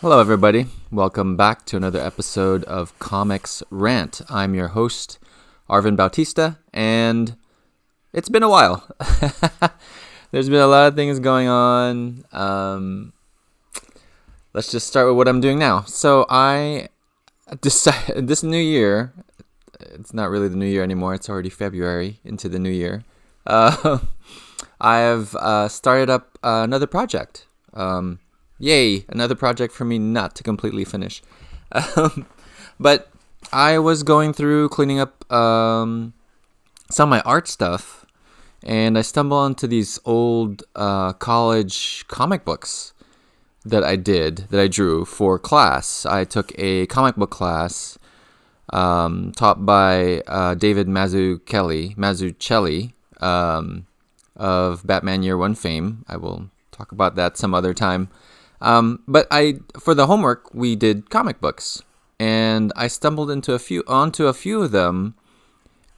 Hello, everybody. Welcome back to another episode of Comics Rant. I'm your host, Arvin Bautista, and it's been a while. There's been a lot of things going on. Let's just start with what I'm doing now. So I decided this new year, it's not really the new year anymore. It's already February into the new year. I have started up another project. Yay, another project for me not to completely finish. But I was going through cleaning up some of my art stuff, and I stumbled onto these old college comic books that I drew for class. I took a comic book class taught by David Mazzucchelli of Batman Year One fame. I will talk about that some other time. But for the homework, we did comic books, and I stumbled onto a few of them,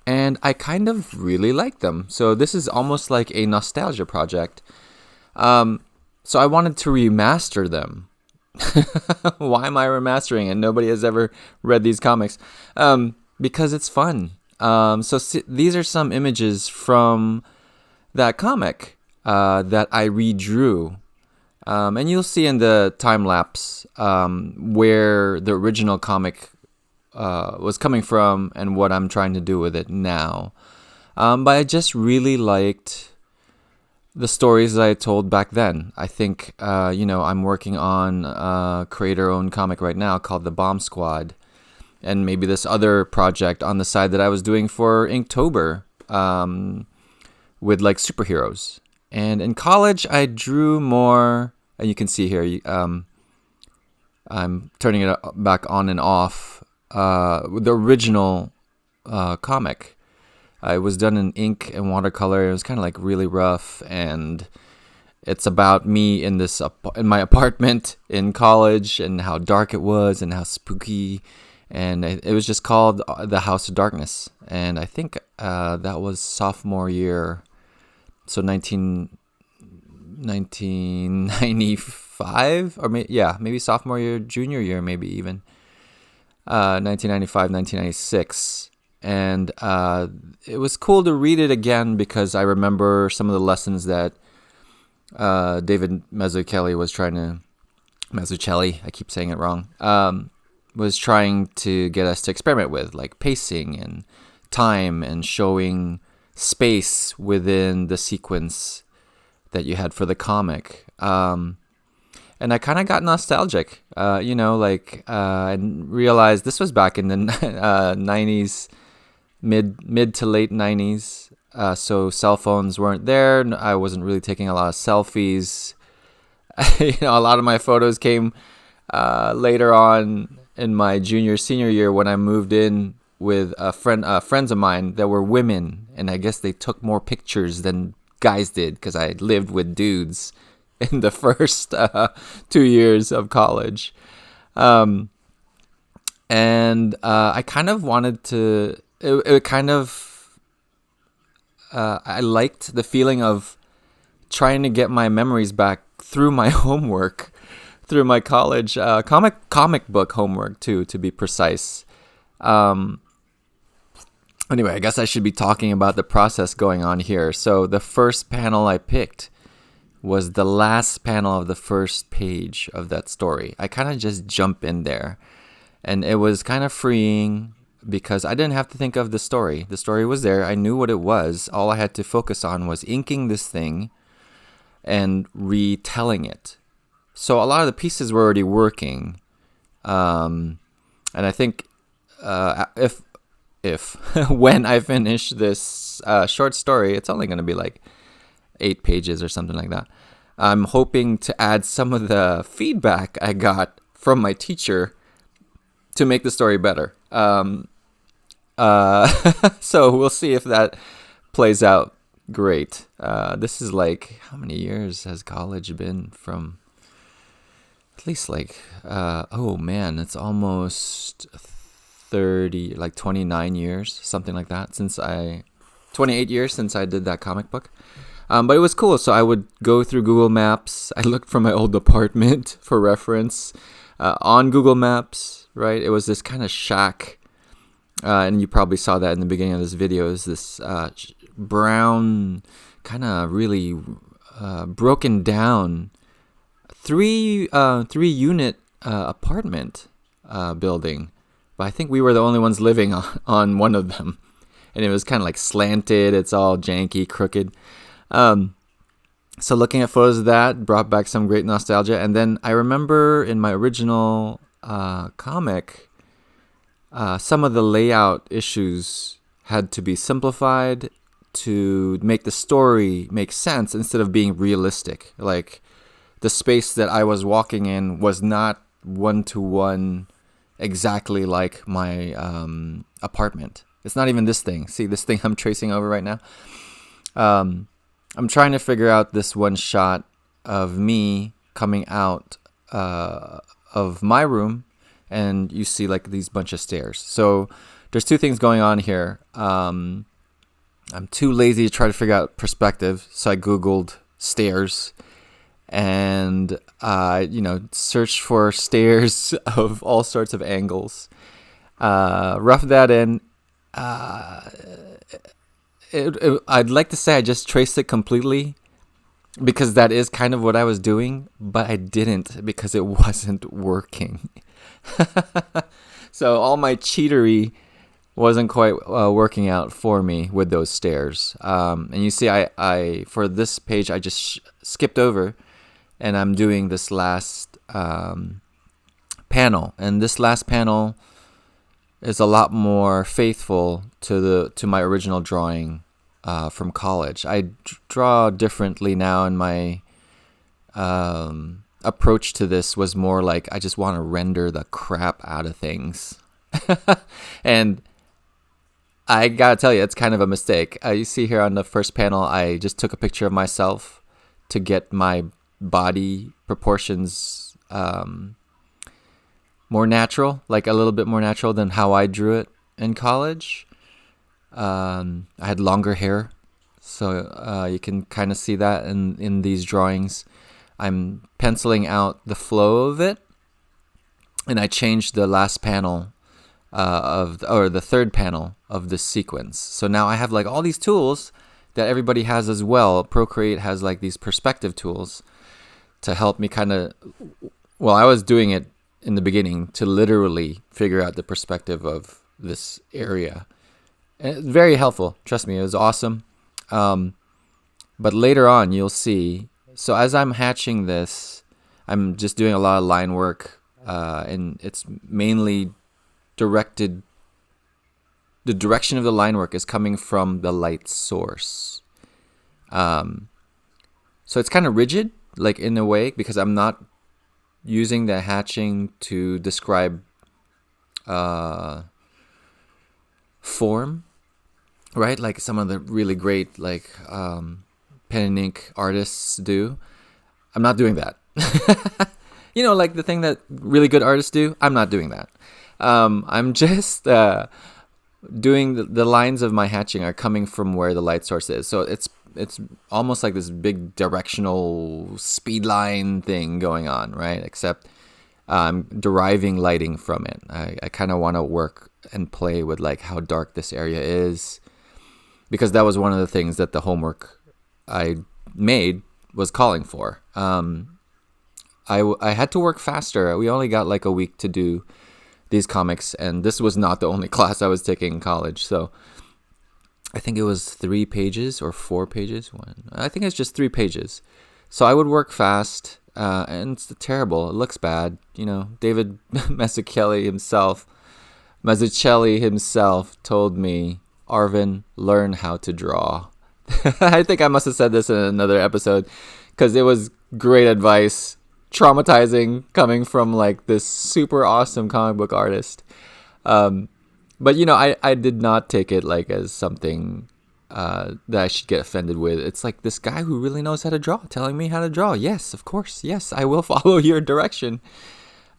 and I kind of really liked them. So this is almost like a nostalgia project. So I wanted to remaster them. Why am I remastering? And nobody has ever read these comics. Because it's fun. These are some images from that comic that I redrew. And you'll see in the time lapse where the original comic was coming from and what I'm trying to do with it now. But I just really liked the stories that I told back then. I think, I'm working on a creator-owned comic right now called The Bomb Squad. And maybe this other project on the side that I was doing for Inktober with like superheroes. And in college, I drew more. And you can see here, I'm turning it back on and off. The original comic, it was done in ink and watercolor. It was kind of like really rough, and it's about me in my apartment in college and how dark it was and how spooky. And it was just called The House of Darkness. And I think that was sophomore year, so 1995 or maybe sophomore year, junior year, maybe even 1995, 1996. And it was cool to read it again because I remember some of the lessons that David Mazzucchelli, I keep saying it wrong, was trying to get us to experiment with, like pacing and time and showing space within the sequence that you had for the comic. And I kind of got nostalgic, and realized this was back in the 90s, mid to late 90s. So cell phones weren't there. I wasn't really taking a lot of selfies. A lot of my photos came later on in my senior year when I moved in with friends of mine that were women. And I guess they took more pictures than guys did because I lived with dudes in the first 2 years of college. And I kind of wanted to, I liked the feeling of trying to get my memories back through my homework, through my college comic book homework too, to be precise. Anyway, I guess I should be talking about the process going on here. So the first panel I picked was the last panel of the first page of that story. I kind of just jump in there. And it was kind of freeing because I didn't have to think of the story. The story was there. I knew what it was. All I had to focus on was inking this thing and retelling it. So a lot of the pieces were already working. And I think if when I finish this short story, it's only going to be like 8 pages or something like that. I'm hoping to add some of the feedback I got from my teacher to make the story better. So we'll see if that plays out great. This is like, how many years has college been from? At least like, it's almost 30, like 29 years, something like that, 28 years since I did that comic book. But it was cool. So I would go through Google Maps. I looked for my old apartment for reference. on Google Maps, right? It was this kind of shack, and you probably saw that in the beginning of this video. Is this brown, kind of really broken down three unit apartment building, but I think we were the only ones living on one of them, and it was kind of like slanted. It's all janky, crooked. So looking at photos of that brought back some great nostalgia. And then I remember in my original comic, some of the layout issues had to be simplified to make the story make sense instead of being realistic. Like the space that I was walking in was not one-to-one exactly like my apartment. It's not even this thing. See this thing I'm tracing over right now? I'm trying to figure out this one shot of me coming out of my room, and you see like these bunch of stairs. So there's two things going on here. I'm too lazy to try to figure out perspective, so I Googled stairs and searched for stairs of all sorts of angles. Roughed that in. I'd like to say I just traced it completely because that is kind of what I was doing, but I didn't because it wasn't working. So all my cheatery wasn't quite working out for me with those stairs. And you see, I for this page, I just skipped over, and I'm doing this last panel. And this last panel is a lot more faithful to my original drawing from college. I draw differently now, and my approach to this was more like I just want to render the crap out of things. And I gotta tell you, it's kind of a mistake. You see here on the first panel, I just took a picture of myself to get my body proportions more natural, like a little bit more natural than how I drew it in college. I had longer hair, so you can kind of see that in these drawings. I'm penciling out the flow of it, and I changed the last panel or the third panel of this sequence. So now I have like all these tools that everybody has as well. Procreate has like these perspective tools to help me kind of, well, I was doing it in the beginning to literally figure out the perspective of this area. And it's very helpful. Trust me, it was awesome. But later on, you'll see. So as I'm hatching this, I'm just doing a lot of line work, and it's mainly directed. The direction of the line work is coming from the light source. So it's kind of rigid, like in a way, because I'm not using the hatching to describe form, right? Like some of the really great like pen and ink artists do. I'm not doing that. Like the thing that really good artists do. I'm not doing that. I'm just doing the lines of my hatching are coming from where the light source is. So it's almost like this big directional speed line thing going on, right? Except I'm deriving lighting from it. I kind of want to work and play with like how dark this area is, because that was one of the things that the homework I made was calling for. I had to work faster. We only got like a week to do these comics, and this was not the only class I was taking in college. So I think it was 3 pages or 4 pages. I think it's just 3 pages. So I would work fast, and it's terrible. It looks bad. David Mazzucchelli himself told me, Arvin, learn how to draw. I think I must have said this in another episode, because it was great advice, traumatizing, coming from like this super awesome comic book artist. But I did not take it like as something that I should get offended with. It's like this guy who really knows how to draw telling me how to draw. Yes, of course. Yes, I will follow your direction.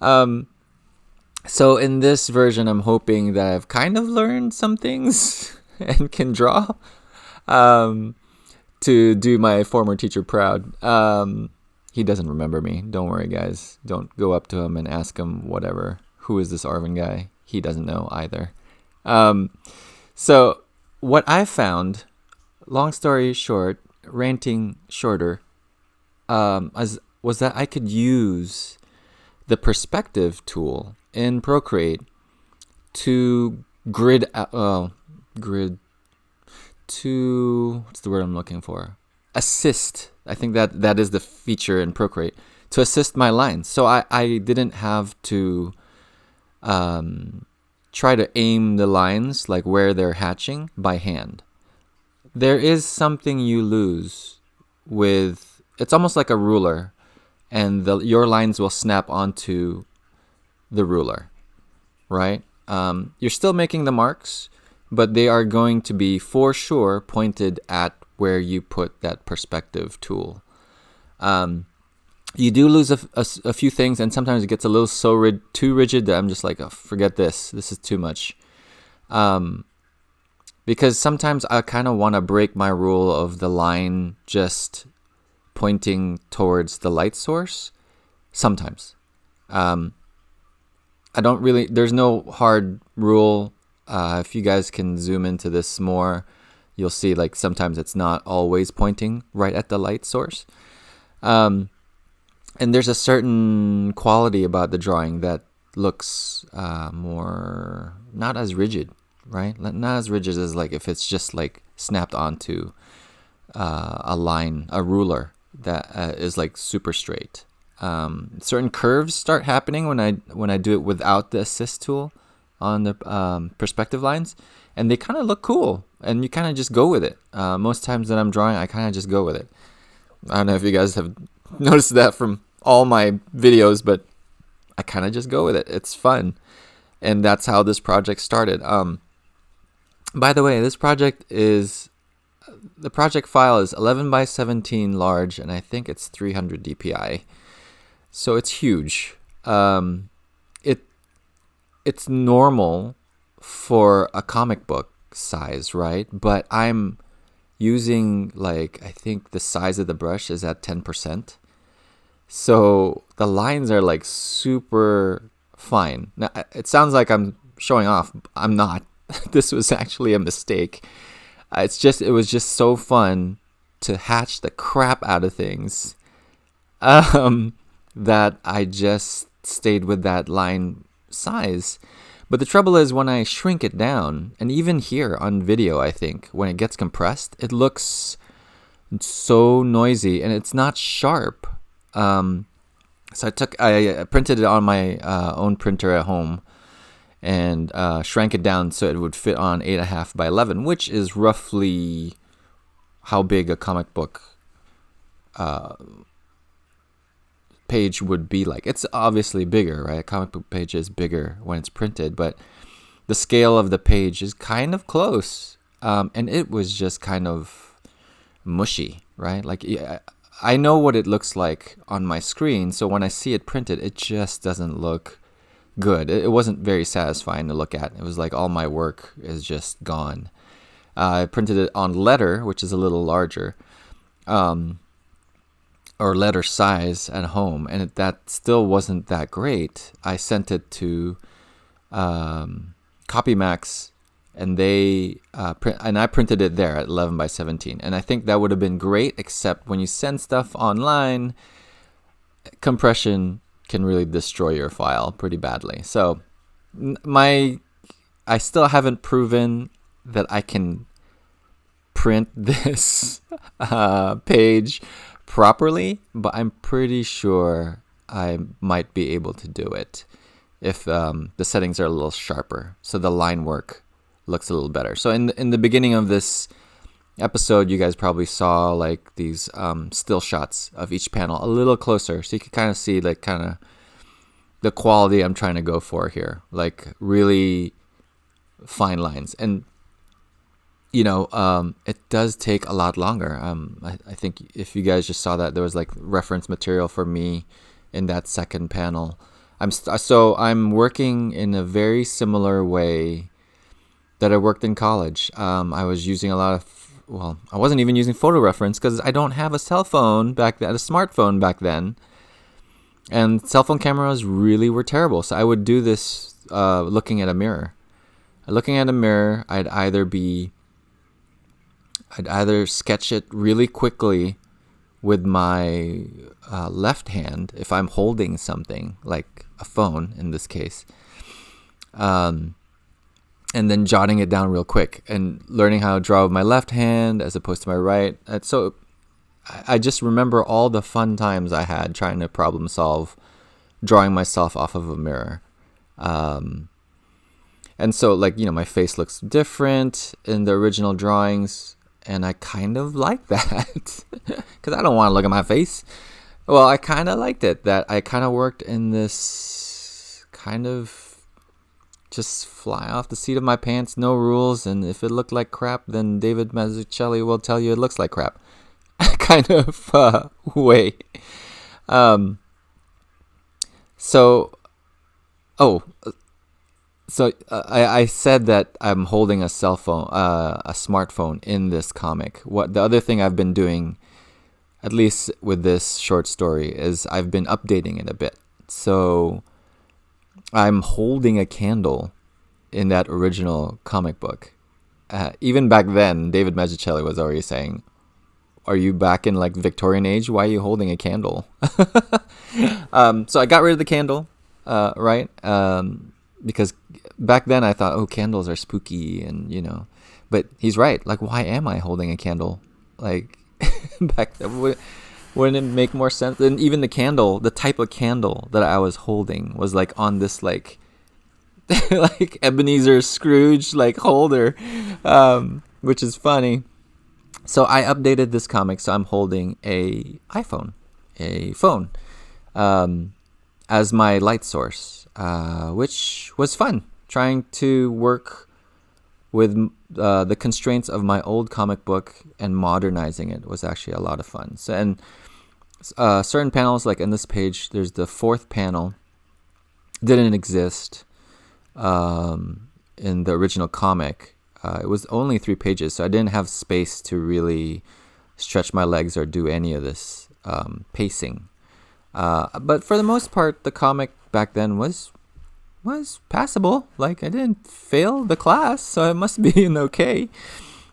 So in this version, I'm hoping that I've kind of learned some things and can draw to do my former teacher proud. He doesn't remember me. Don't worry, guys. Don't go up to him and ask him whatever. Who is this Arvin guy? He doesn't know either. So what I found, long story short, ranting shorter, was that I could use the perspective tool in Procreate to grid to, what's the word I'm looking for? Assist. I think that is the feature in Procreate, to assist my lines. So I didn't have to try to aim the lines like where they're hatching by hand. There is something you lose with, it's almost like a ruler, and your lines will snap onto the ruler, right? You're still making the marks, but they are going to be for sure pointed at where you put that perspective tool. You do lose a few things, and sometimes it gets a little too rigid that I'm just like, oh, forget this. This is too much. Because sometimes I kind of want to break my rule of the line just pointing towards the light source. Sometimes. I don't really, there's no hard rule. If you guys can zoom into this more, you'll see like sometimes it's not always pointing right at the light source. And there's a certain quality about the drawing that looks more, not as rigid, right? Not as rigid as like if it's just like snapped onto a line, a ruler that is like super straight. Certain curves start happening when I do it without the assist tool on the perspective lines, and they kind of look cool, and you kind of just go with it. Most times that I'm drawing, I kind of just go with it. I don't know if you guys have noticed that from all my videos, but I kind of just go with it. It's fun, and that's how this project started. By the way, this project is, the project file is 11 by 17 large, and I think it's 300 dpi. So it's huge. It's normal for a comic book size, right? But I'm using like, I think the size of the brush is at 10%. So the lines are like super fine. Now, it sounds like I'm showing off. I'm not. This was actually a mistake. It was just so fun to hatch the crap out of things. That I just stayed with that line size. But the trouble is when I shrink it down, and even here on video, I think, when it gets compressed, it looks so noisy and it's not sharp. So I printed it on my own printer at home and shrank it down so it would fit on 8.5 by 11, which is roughly how big a comic book page would be like. It's obviously bigger, right? A comic book page is bigger when it's printed, but the scale of the page is kind of close. And it was just kind of mushy, right? Like, I know what it looks like on my screen, so when I see it printed, it just doesn't look good. It wasn't very satisfying to look at. It was like all my work is just gone. I printed it on letter, which is a little larger. Or letter size at home, and that still wasn't that great. I sent it to CopyMax, and they and I printed it there at 11 by 17. And I think that would have been great, except when you send stuff online, compression can really destroy your file pretty badly. So I still haven't proven that I can print this page properly, but I'm pretty sure I might be able to do it if the settings are a little sharper, so the line work looks a little better. So in the beginning of this episode, you guys probably saw like these still shots of each panel a little closer, so you can kind of see like kind of the quality I'm trying to go for here, like really fine lines. And you know, it does take a lot longer. I think if you guys just saw that, there was like reference material for me in that second panel. I'm working in a very similar way that I worked in college. I was using a lot of I wasn't even using photo reference because I don't have a cell phone back then, a smartphone back then. And cell phone cameras really were terrible. So I would do this looking at a mirror. Looking at a mirror, I'd either sketch it really quickly with my left hand if I'm holding something like a phone in this case, and then jotting it down real quick and learning how to draw with my left hand as opposed to my right. And so I just remember all the fun times I had trying to problem solve, drawing myself off of a mirror. And so, like, my face looks different in the original drawings, and I kind of like that because I don't want to look at my face. Well, I kind of liked it, that I kind of worked in this kind of just fly off the seat of my pants, no rules, and if it looked like crap, then David Mazzucchelli will tell you it looks like crap kind of way. I said that I'm holding a cell phone, a smartphone in this comic. What the other thing I've been doing, at least with this short story, is I've been updating it a bit. So I'm holding a candle in that original comic book. Even back then, David Mazzucchelli was already saying, "Are you back in like Victorian age? Why are you holding a candle?" So I got rid of the candle, right? Because back then I thought, oh, candles are spooky, and but he's right. Like, why am I holding a candle? Like, back then, wouldn't it make more sense? And even the candle, the type of candle that I was holding was like on this like like Ebenezer Scrooge like holder, which is funny. So I updated this comic, so I'm holding a phone, as my light source, which was fun. Trying to work with the constraints of my old comic book and modernizing it was actually a lot of fun. So, and certain panels, like in this page, there's the fourth panel, didn't exist in the original comic. It was only 3 pages, so I didn't have space to really stretch my legs or do any of this pacing. But for the most part, the comic back then was passable. Like, I didn't fail the class, so it must be an okay.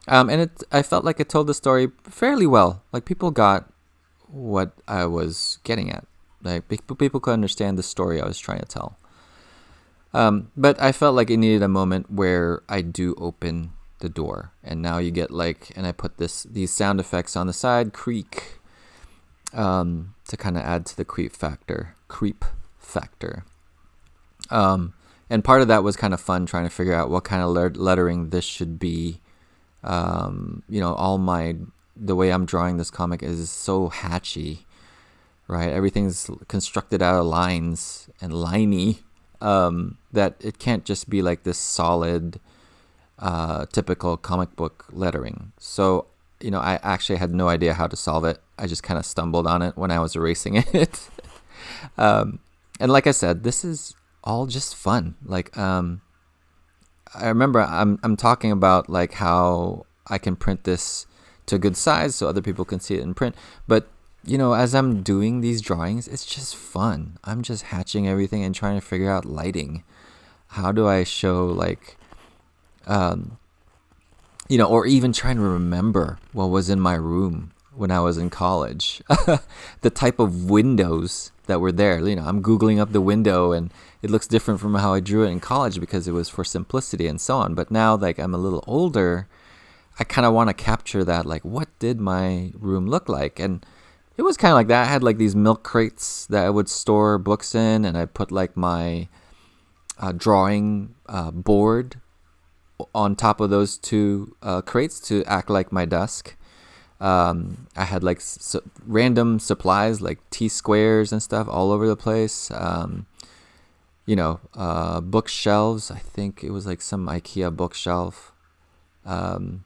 And I felt like it told the story fairly well. Like, people got what I was getting at. Like, people could understand the story I was trying to tell. But I felt like it needed a moment where I do open the door, and now you get like, and I put these sound effects on the side, creak, to kind of add to the creep factor. And part of that was kind of fun, trying to figure out what kind of lettering this should be. The way I'm drawing this comic is so hatchy, right? Everything's constructed out of lines and liney, that it can't just be like this solid, typical comic book lettering. So, I actually had no idea how to solve it. I just kind of stumbled on it when I was erasing it. And like I said, this is all just fun. Like, I remember I'm talking about like how I can print this to a good size so other people can see it in print. But, as I'm doing these drawings, it's just fun. I'm just hatching everything and trying to figure out lighting. How do I show like, or even trying to remember what was in my room when I was in college. The type of windows that were there. I'm Googling up the window, and it looks different from how I drew it in college because it was for simplicity and so on. But now, like, I'm a little older, I kind of want to capture that, like, what did my room look like? And it was kind of like that. I had like these milk crates that I would store books in, and I put like my drawing board on top of those 2 crates to act like my desk. I had like random supplies like T-squares and stuff all over the place. Bookshelves. I think it was like some IKEA bookshelf. And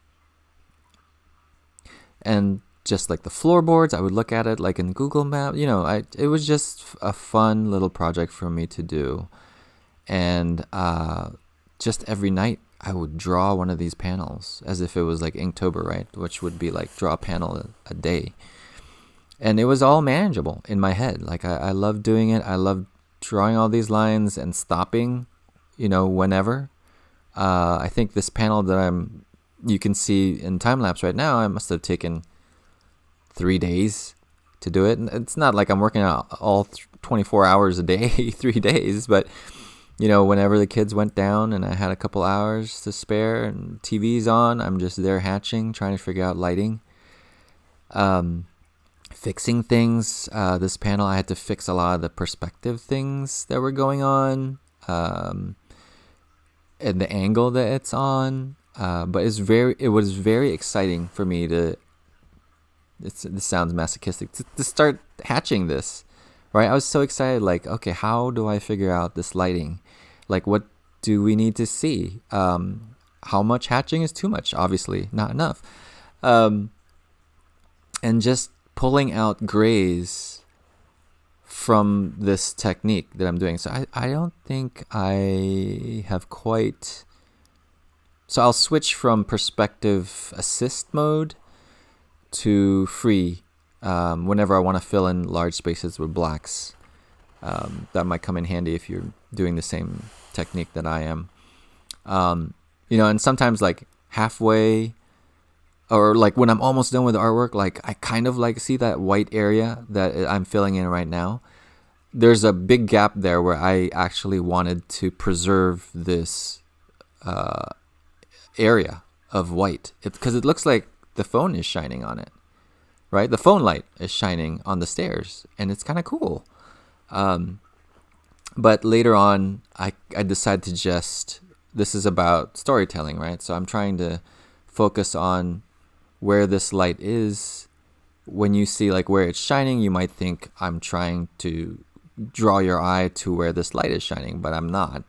just like the floorboards, I would look at it like in Google Map. It was just a fun little project for me to do. And just every night I would draw one of these panels as if it was like Inktober, right? Which would be like draw a panel a day. And it was all manageable in my head. Like I loved doing it. I loved drawing all these lines and stopping, whenever. I think this panel that you can see in time lapse right now, I must have taken 3 days to do it. And it's not like I'm working out all 24 hours a day, 3 days, but whenever the kids went down and I had a couple hours to spare and TV's on, I'm just there hatching, trying to figure out lighting. Fixing things. This panel, I had to fix a lot of the perspective things that were going on, and the angle that it's on. But it was very exciting for me to. This sounds masochistic to start hatching this, right? I was so excited. Like, okay, how do I figure out this lighting? Like, what do we need to see? How much hatching is too much? Obviously, not enough. And just pulling out grays from this technique that I'm doing. So I don't think I have quite... So I'll switch from perspective assist mode to free whenever I want to fill in large spaces with blacks. That might come in handy if you're doing the same technique that I am. And sometimes like halfway, or like when I'm almost done with the artwork, like I kind of like see that white area that I'm filling in right now. There's a big gap there where I actually wanted to preserve this area of white, because it looks like the phone is shining on it, right? The phone light is shining on the stairs, and it's kind of cool. But later on, I decided to this is about storytelling, right? So I'm trying to focus on where this light is. When you see like where it's shining, you might think I'm trying to draw your eye to where this light is shining, but I'm not.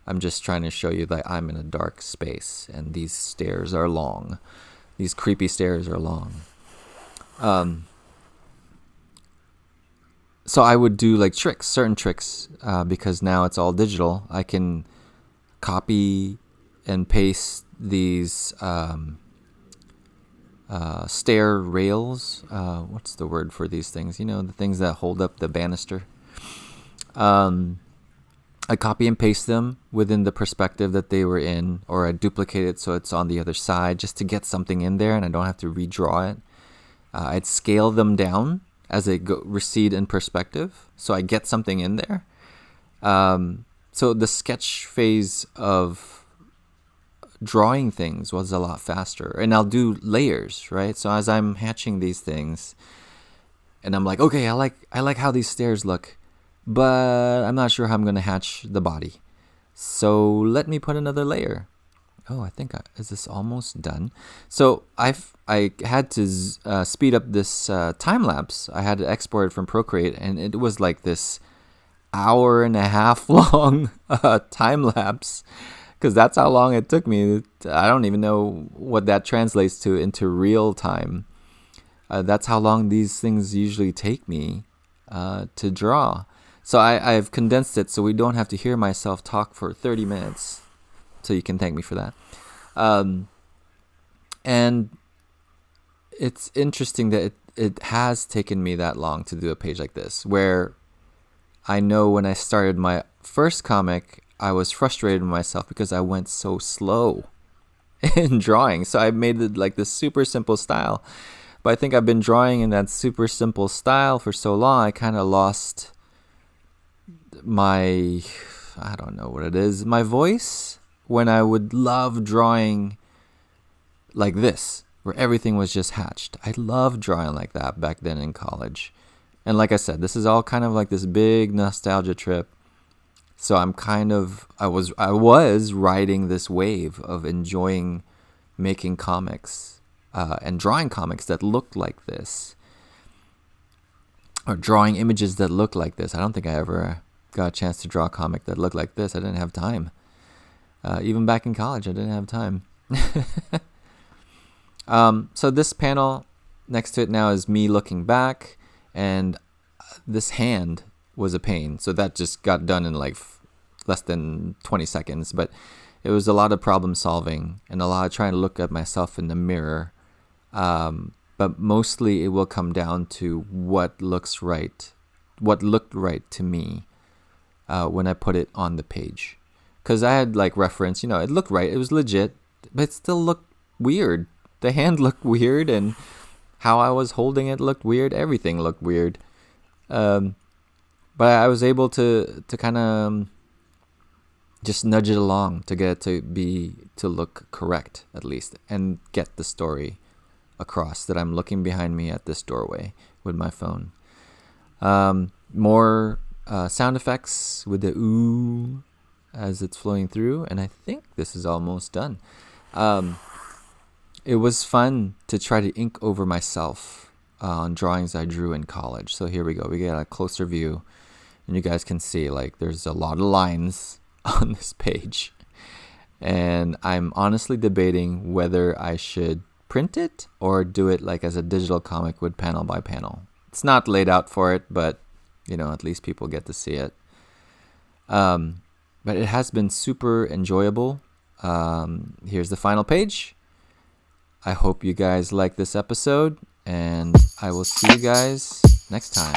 I'm just trying to show you that I'm in a dark space and these stairs are long. These creepy stairs are long. So I would do like certain tricks, because now it's all digital. I can copy and paste these stair rails. What's the word for these things? The things that hold up the banister. I copy and paste them within the perspective that they were in, or I duplicate it so it's on the other side just to get something in there and I don't have to redraw it. I'd scale them down as they recede in perspective so I get something in there. So the sketch phase of drawing things was a lot faster. And I'll do layers, right? So as I'm hatching these things and I'm like, okay, I like how these stairs look, but I'm not sure how I'm going to hatch the body. So let me put another layer. Oh, I think is this almost done? So I had to speed up this time lapse. I had to export it from Procreate, and it was like this 1.5 hour long time lapse, because that's how long it took me. I don't even know what that translates to into real time. That's how long these things usually take me to draw. So I've condensed it so we don't have to hear myself talk for 30 minutes. So you can thank me for that. And it's interesting that it has taken me that long to do a page like this, where I know when I started my first comic, I was frustrated with myself because I went so slow in drawing. So I made it like this super simple style. But I think I've been drawing in that super simple style for so long, I kind of lost my, I don't know what it is, my voice, when I would love drawing like this, where everything was just hatched. I loved drawing like that back then in college. And like I said, this is all kind of like this big nostalgia trip. So I'm I was riding this wave of enjoying making comics and drawing comics that looked like this, or drawing images that look like this. I don't think I ever got a chance to draw a comic that looked like this. I didn't have time. Even back in college, I didn't have time. So this panel next to it now is me looking back, and this hand was a pain. So that just got done in like less than 20 seconds. But it was a lot of problem solving and a lot of trying to look at myself in the mirror. But mostly it will come down to what looked right to me when I put it on the page. Because I had like reference, it looked right, it was legit, but it still looked weird. The hand looked weird, and how I was holding it looked weird. Everything looked weird. But I was able to kind of just nudge it along to get it to look correct, at least, and get the story across that I'm looking behind me at this doorway with my phone. More sound effects with the ooh as it's flowing through, and I think this is almost done. It was fun to try to ink over myself on drawings I drew in college. So here we go. We get a closer view, and you guys can see like there's a lot of lines on this page, and I'm honestly debating whether I should print it or do it like as a digital comic with panel by panel. It's not laid out for it, but at least people get to see it. But it has been super enjoyable. Here's the final page. I hope you guys like this episode, and I will see you guys next time.